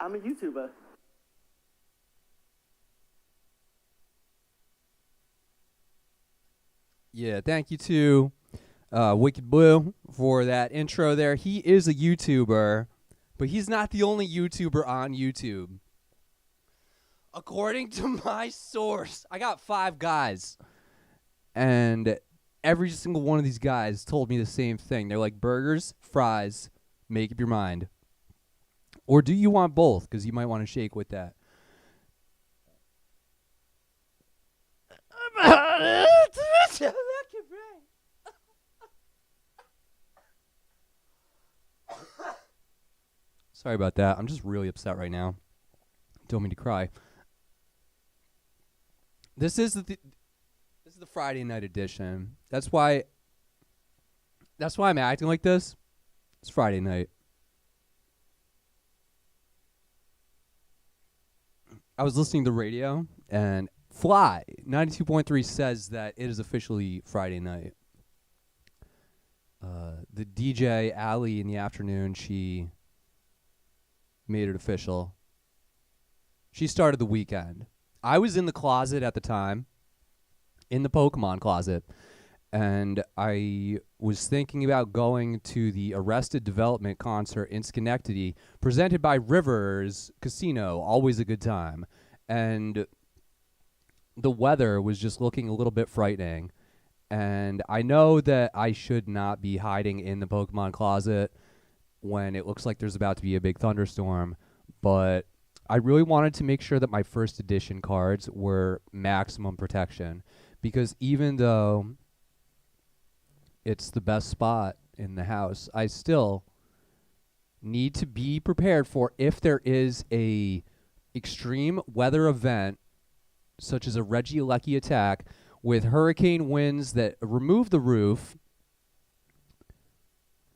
I'm a YouTuber. Yeah, thank you to Wicked Blue for that intro there. He is a YouTuber, but he's not the only YouTuber on YouTube. According to my source, I got 5 guys, and every single one of these guys told me the same thing. They're like, burgers, fries, make up your mind. Or do you want both? Because you might want to shake with that. Sorry about that. I'm just really upset right now. Don't mean to cry. This is the Friday night edition. That's why I'm acting like this. It's Friday night. I was listening to the radio, and Fly 92.3 says that it is officially Friday night. The DJ Allie in the afternoon, she made it official. She started the weekend. I was in the closet at the time, in the Pokemon closet, and I was thinking about going to the Arrested Development concert in Schenectady, presented by Rivers Casino, always a good time. And the weather was just looking a little bit frightening. And I know that I should not be hiding in the Pokemon closet when it looks like there's about to be a big thunderstorm, but I really wanted to make sure that my first edition cards were maximum protection, because even though it's the best spot in the house, I still need to be prepared for if there is a extreme weather event, such as a Regieleki attack with hurricane winds that remove the roof.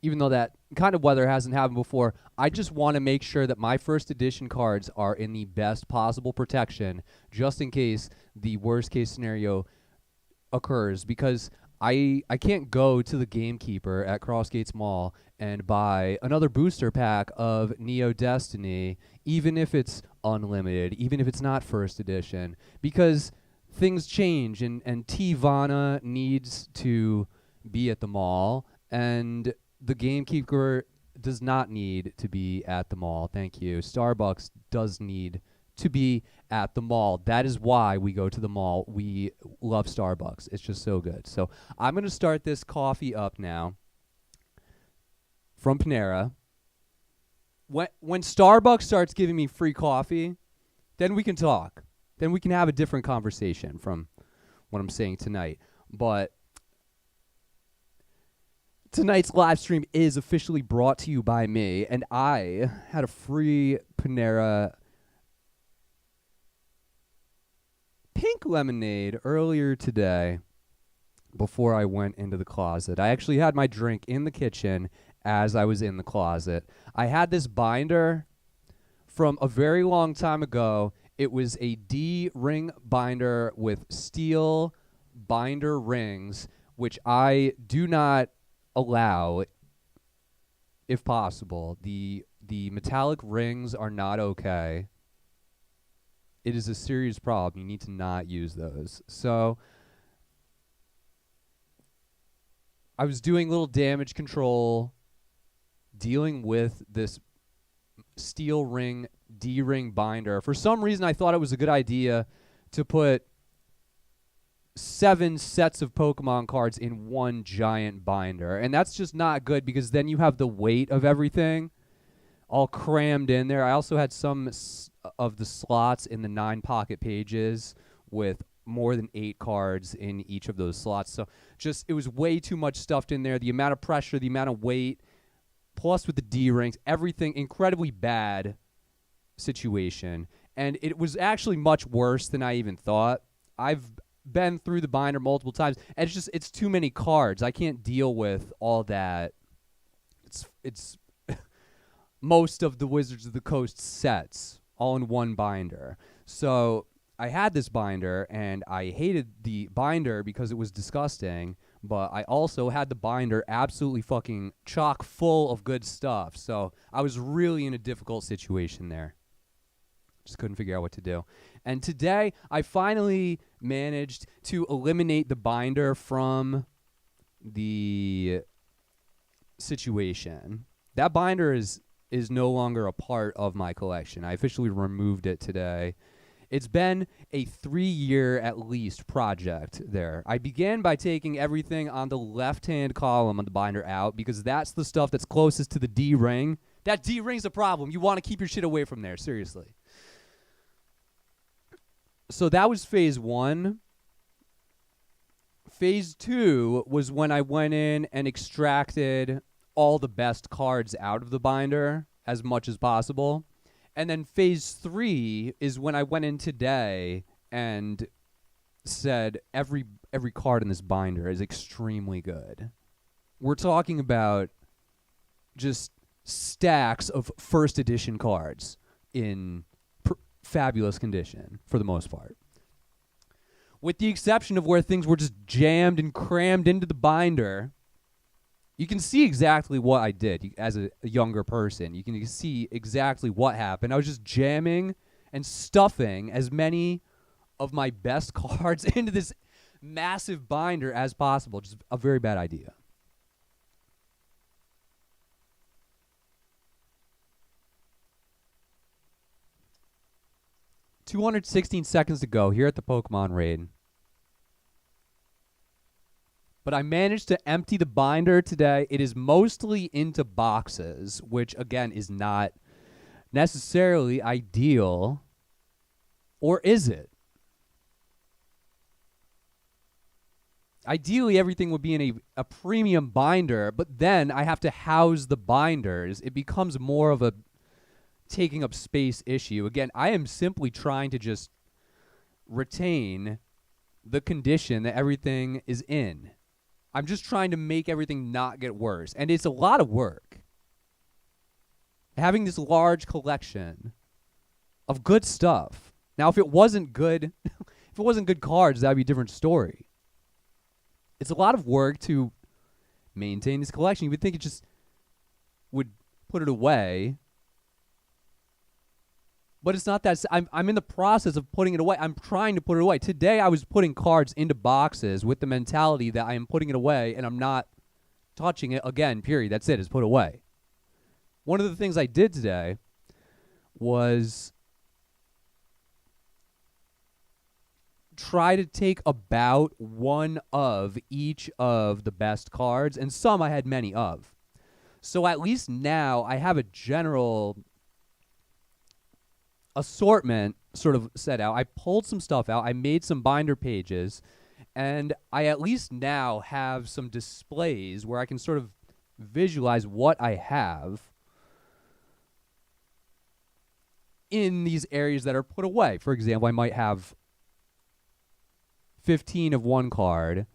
Even though that kind of weather hasn't happened before, I just want to make sure that my first edition cards are in the best possible protection, just in case the worst case scenario occurs, because I can't go to the gamekeeper at Crossgates Mall and buy another booster pack of Neo Destiny, even if it's unlimited, even if it's not first edition, because things change, and Tivana needs to be at the mall, and the gamekeeper does not need to be at the mall. Thank you. Starbucks does need to be at the mall. That is why we go to the mall. We love Starbucks. It's just so good. So I'm going to start this coffee up now from Panera. When Starbucks starts giving me free coffee, then we can talk. Then we can have a different conversation from what I'm saying tonight. But tonight's live stream is officially brought to you by me, and I had a free Panera pink lemonade earlier today before I went into the closet. I actually had my drink in the kitchen as I was in the closet. I had this binder from a very long time ago. It was a D-ring binder with steel binder rings, which I do not allow, if possible. The metallic rings are not okay. It is a serious problem. You need to not use those. So I was doing little damage control, dealing with this steel ring, D-ring binder. For some reason, I thought it was a good idea to put 7 sets of Pokemon cards in one giant binder. And that's just not good, because then you have the weight of everything all crammed in there. I also had some of the slots in the 9 pocket pages with more than 8 cards in each of those slots. So just, it was way too much stuffed in there. The amount of pressure, the amount of weight, plus with the D rings, everything, incredibly bad situation. And it was actually much worse than I even thought. I've been through the binder multiple times, and it's too many cards. I can't deal with all that. It's most of the Wizards of the Coast sets all in one binder. So I had this binder, and I hated the binder because it was disgusting, but I also had the binder absolutely fucking chock full of good stuff. So I was really in a difficult situation there. Just couldn't figure out what to do. And today, I finally managed to eliminate the binder from the situation. That binder is no longer a part of my collection. I officially removed it today. It's been a 3-year at least project there. I began by taking everything on the left-hand column of the binder out because that's the stuff that's closest to the D ring. That D ring's a problem. You want to keep your shit away from there, seriously. So that was phase 1. Phase 2 was when I went in and extracted all the best cards out of the binder as much as possible. And then phase 3 is when I went in today and said every card in this binder is extremely good. We're talking about just stacks of first edition cards in fabulous condition for the most part. With the exception of where things were just jammed and crammed into the binder. You can see exactly what I did as a younger person. You can see exactly what happened. I was just jamming and stuffing as many of my best cards into this massive binder as possible. Just a very bad idea. $216 seconds to go here at the Pokemon raid. But I managed to empty the binder today. It is mostly into boxes, which, again, is not necessarily ideal. Or is it? Ideally, everything would be in a premium binder, but then I have to house the binders. It becomes more of a taking up space issue. Again, I am simply trying to just retain the condition that everything is in. I'm just trying to make everything not get worse. And it's a lot of work. Having this large collection of good stuff. Now, if it wasn't good, if it wasn't good cards, that would be a different story. It's a lot of work to maintain this collection. You would think it just would put it away. But it's not that. I'm in the process of putting it away. I'm trying to put it away. Today, I was putting cards into boxes with the mentality that I am putting it away and I'm not touching it again, period. That's it. It's put away. One of the things I did today was try to take about one of each of the best cards, and some I had many of. So at least now I have a general assortment sort of set out. I pulled some stuff out. I made some binder pages, and I at least now have some displays where I can sort of visualize what I have in these areas that are put away. For example, I might have 15 of one card,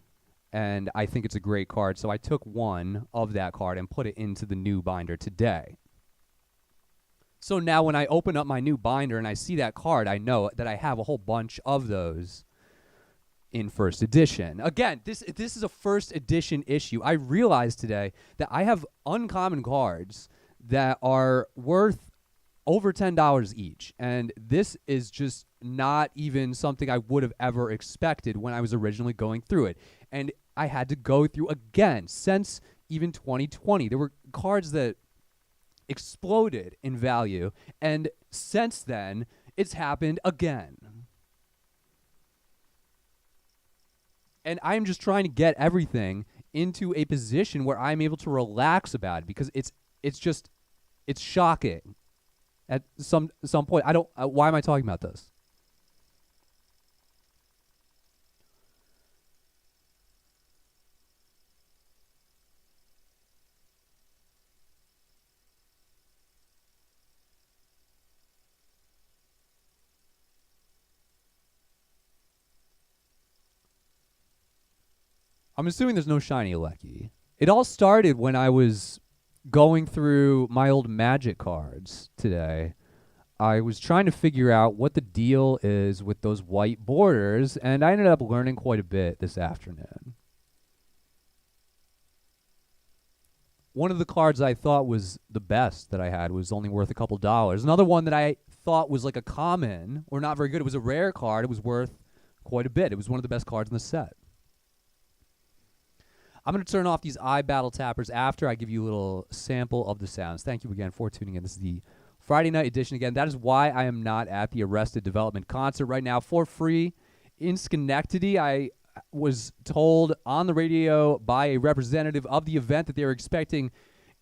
and I think it's a great card, so I took one of that card and put it into the new binder today. So now when I open up my new binder and I see that card, I know that I have a whole bunch of those in first edition. Again, this is a first edition issue. I realized today that I have uncommon cards that are worth over $10 each. And this is just not even something I would have ever expected when I was originally going through it. And I had to go through again since even 2020. There were cards that exploded in value, and since then it's happened again. And I'm just trying to get everything into a position where I'm able to relax about it, because it's shocking at some point. Why am I talking about this? I'm assuming there's no shiny eLeCTRiC. It all started when I was going through my old Magic cards today. I was trying to figure out what the deal is with those white borders, and I ended up learning quite a bit this afternoon. One of the cards I thought was the best that I had was only worth a couple dollars. Another one that I thought was like a common or not very good. It was a rare card. It was worth quite a bit. It was one of the best cards in the set. I'm going to turn off these iBattle tappers after I give you a little sample of the sounds. Thank you again for tuning in. This is the Friday night edition again. That is why I am not at the Arrested Development concert right now for free in Schenectady. I was told on the radio by a representative of the event that they were expecting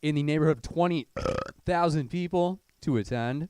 in the neighborhood of 20,000 people to attend.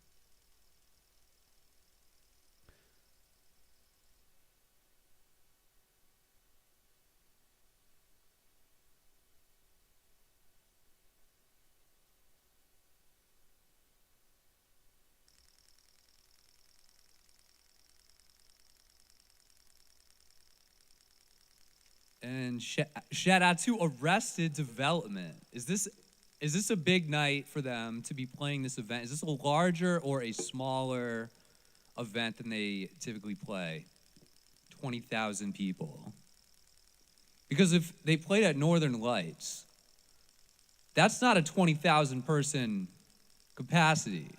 And shout out to Arrested Development. Is this a big night for them to be playing this event? Is this a larger or a smaller event than they typically play? 20,000 people. Because if they played at Northern Lights, that's not a 20,000 person capacity.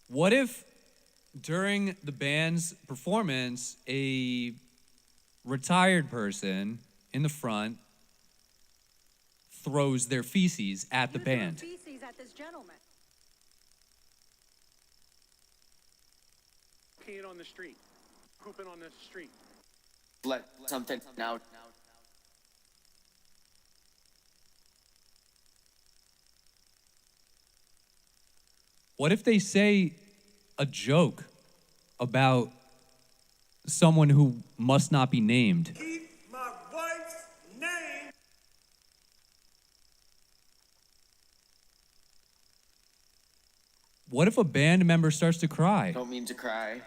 What if during the band's performance, a retired person in the front throws their feces at the band? Feces at this gentleman. Peeing on the street, pooping on the street. Let something out. What if they say a joke about someone who must not be named? Keep my wife's name. What if a band member starts to cry? Don't mean to cry.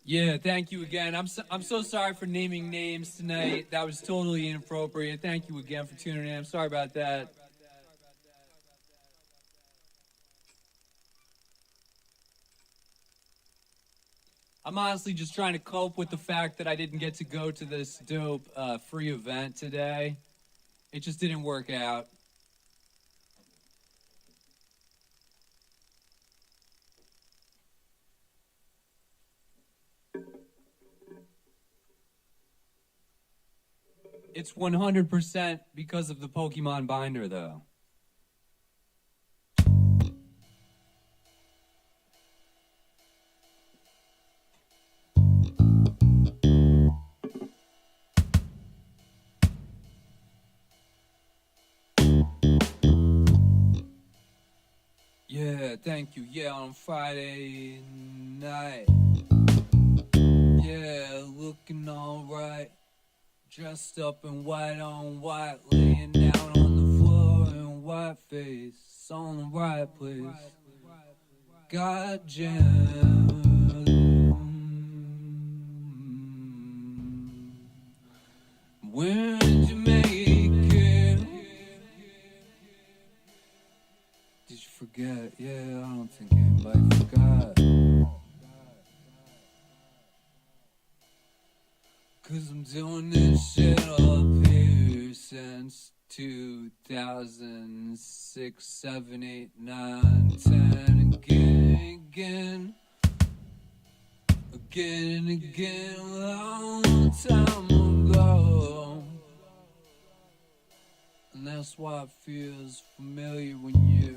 Yeah, thank you again. I'm so sorry for naming names tonight. That was totally inappropriate. Thank you again for tuning in. I'm sorry about that. I'm honestly just trying to cope with the fact that I didn't get to go to this dope free event today. It just didn't work out. It's 100% because of the Pokemon binder, though. Yeah, thank you. Yeah, on Friday night. Yeah, looking alright. Dressed up in white on white, laying down on the floor in white face, on the right place. Got jammed. When did you make it? Did you forget? Yeah, I don't think anybody forgot. 'Cause I'm doing this shit up here since 2006, 7, 8, 9, 10, again and again, a long time ago. And that's why it feels familiar when you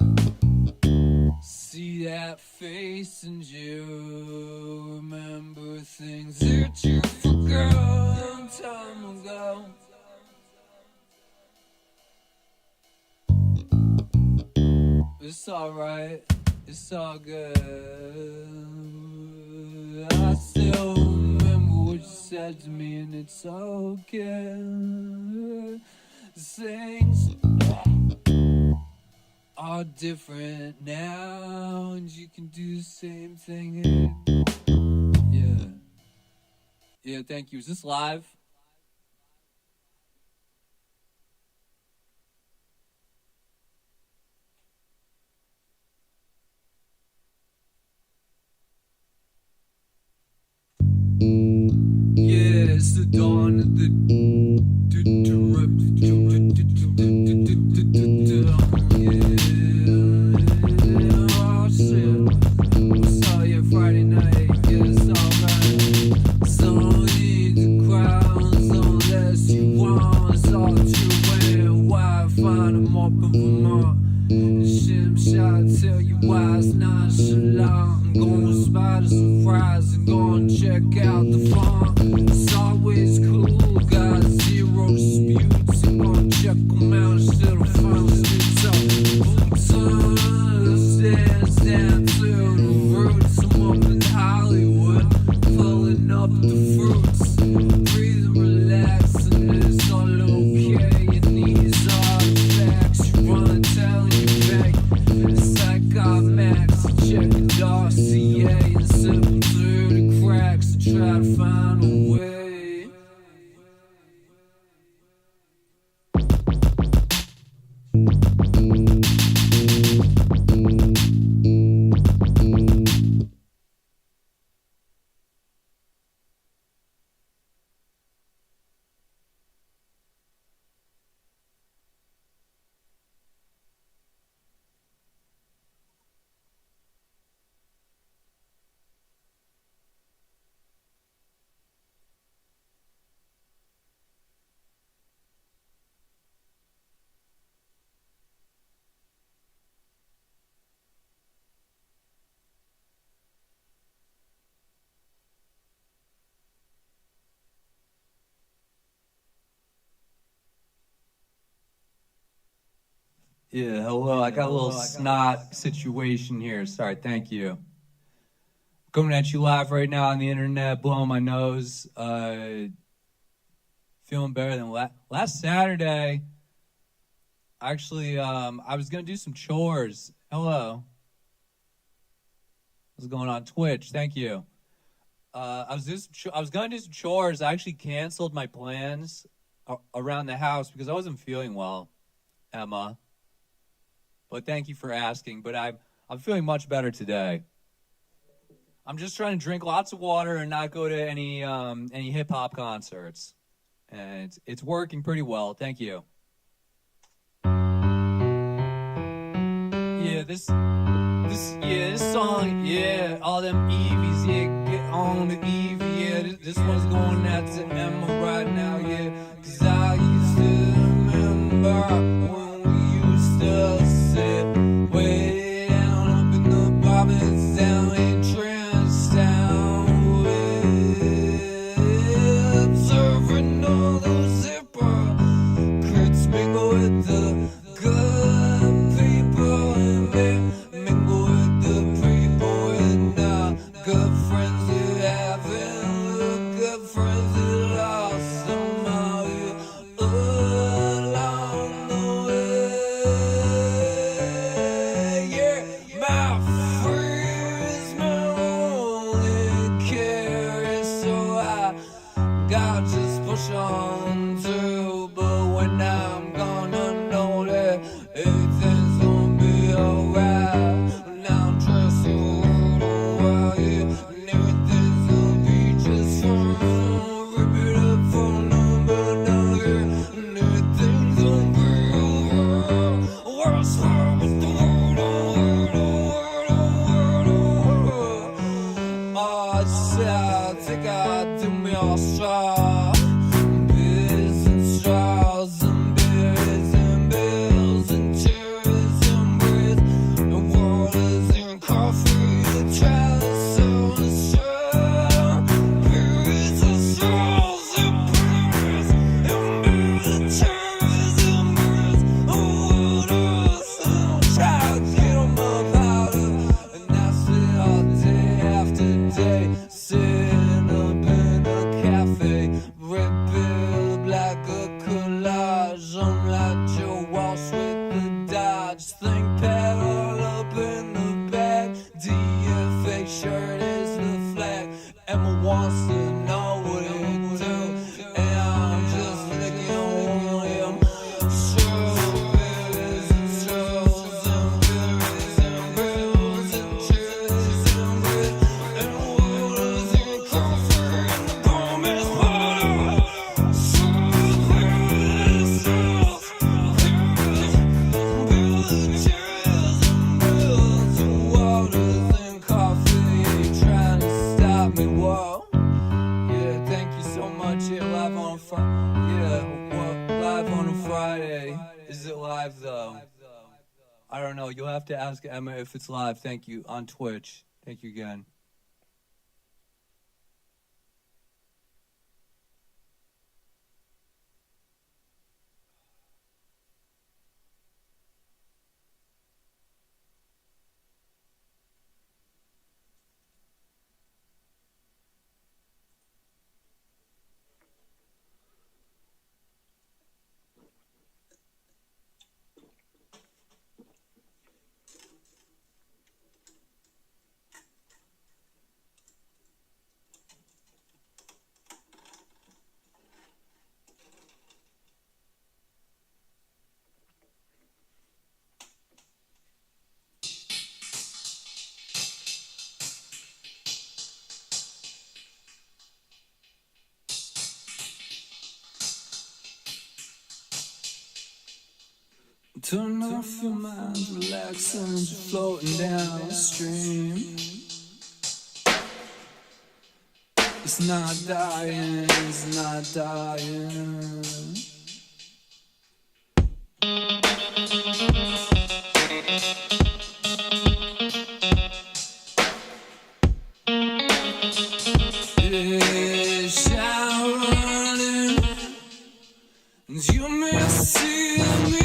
see that face and you remember things that you forgot a long time ago. It's alright, it's all good. I still remember what you said to me, and it's okay. Things are different now, and you can do the same thing. Yeah, thank you. Is this live? the dawn of the oh shit. Saw you Friday night, yeah, it's alright. Some need the crowds unless you want. It's all too well. Why find them up in Vermont? Shim shot, tell you why it's nonchalant. I'm gonna spot a surprise and gonna check out the font. It's always cool, got zero disputes. I'm gonna check them out instead of finally spits up. Boots on, stands down to the roots. I'm up in Hollywood, pulling up the fruits. Breathing, relaxing, it's all okay. And these are the facts. You run, telling you back. It's like our max, checking dossier and sipping through the cracks to try to find a way. Yeah, hello. I got a little snot situation here. Sorry, thank you. Coming at you live right now on the internet, blowing my nose. Feeling better than last Saturday. Actually, I was going to do some chores. Hello. What's going on? Twitch, thank you. I was going to do some chores. I actually canceled my plans around the house because I wasn't feeling well, Emma. But thank you for asking. But I'm feeling much better today. I'm just trying to drink lots of water and not go to any hip hop concerts, and it's working pretty well. Thank you. Yeah, this song, yeah, all them EVs, yeah, get on the EV, yeah. This one's going out to Emma right now, yeah. 'Cause I used to remember when we used to sit way down up in the province down in Trenchtown, observing all those hypocrites mingle with the good people and mingle with the people with not good friends that haven't looked good friends that lost somehow along the way. Yeah, my fear is my only care, so I gotta just push on through. But when I'm gonna know that everything's gonna be alright, when I'm dressed so wild, yeah, and everything's gonna be just fine. Rip it up from number down here, and everything's gonna be alright. World's fine with the world, I think I do me all straw. Beers and straws and beers and bills and tears and breath. The world is in coffee, the chalice on the straw. Beers and straws and beers and bills and tears and breath. The world is in child, get 'em up out of, and that's it all day after day. Sitting up in a cafe, red pill like a collage. I'm like Joe Walsh with the Dodge. Think pad all up in the bag. DFA shirt is the flag. Emma wants to know what it do, and I'm just licking on him. Strawberries and straws and berries and bills and cheers and bread and waters and coffee and the bomb is water. me, whoa. Yeah, thank you so much. Yeah, live on Friday. Yeah, well, live on a Friday. Is it live though? I don't know. You'll have to ask Emma if it's live. Thank you. On Twitch. Thank you again. Turn off your mind, relax and you're floating downstream. It's not dying, it's not dying. Yeah, showering, and you may see me.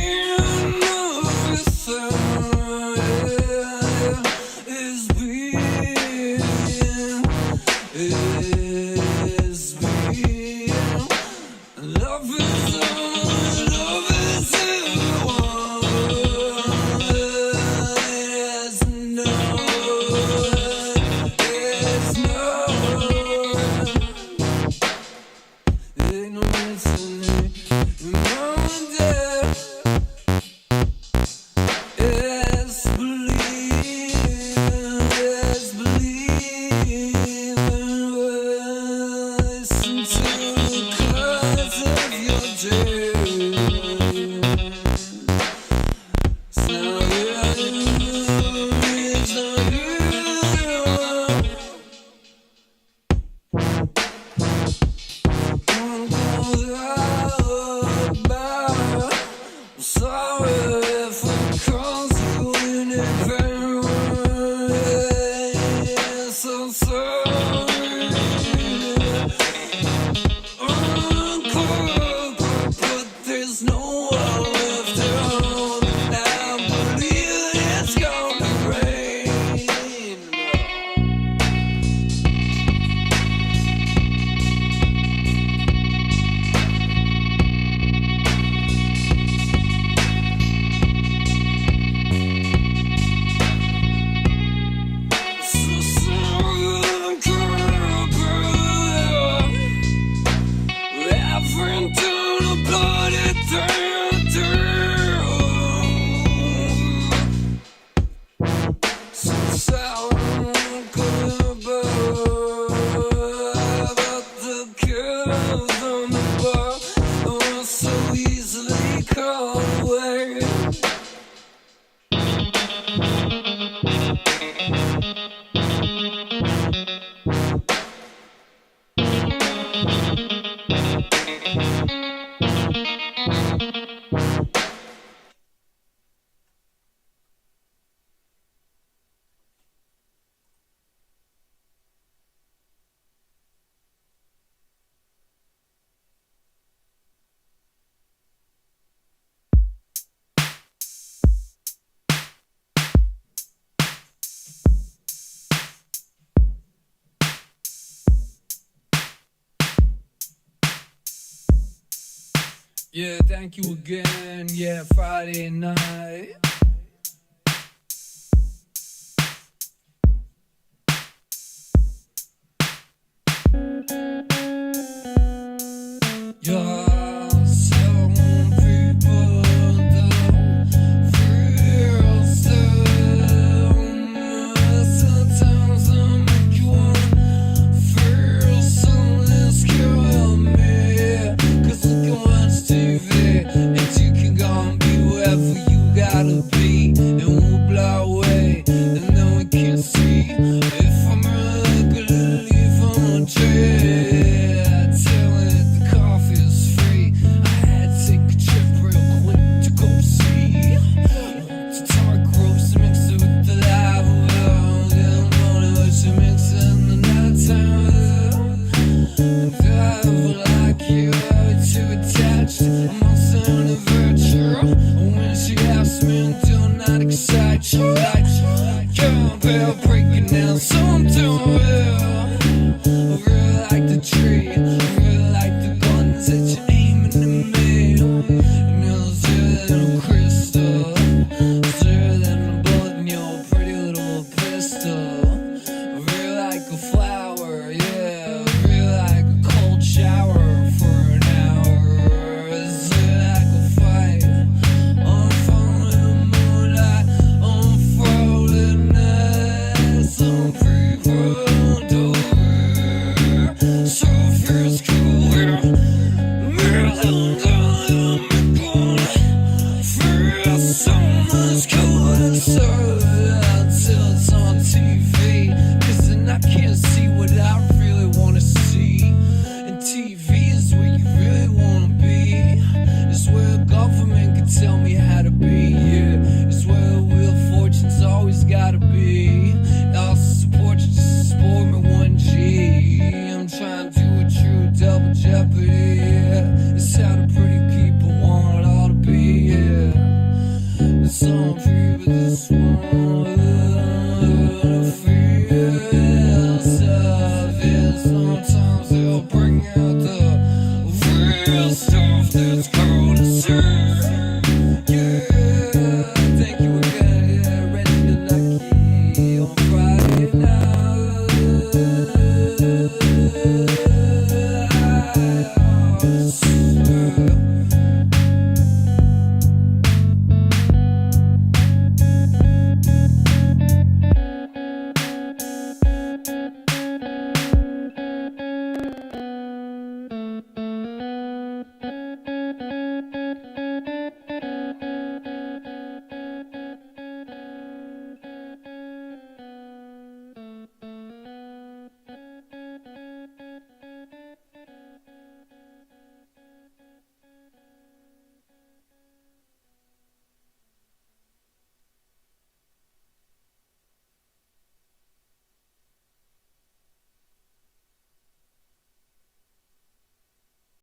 Yeah, thank you again. Yeah, Friday night. Yeah, some people don't feel sometimes I make you wanna feel something scare me. 'Cause you can watch TV and you can go and be wherever you gotta like a flower, yeah. Feel like a cold shower for an hour. Is it like a fight? I'm falling moonlight, I'm falling nights, I'm pre-rolled over. So feels cool here. Million dollar nickel. Feels so much cooler. So until it's on TV, 'cause then I can't see what I really wanna see. And TV is where you really wanna be. It's where government can tell me how to be. Yeah, it's where the wheel of fortune's always gotta be. And I'll support you, just support me 1G. I'm trying to do a true double jeopardy. Yeah, it's how the pretty people want it all to be. Yeah, it's on free, but this one feels tough. Yeah, sometimes they'll bring out the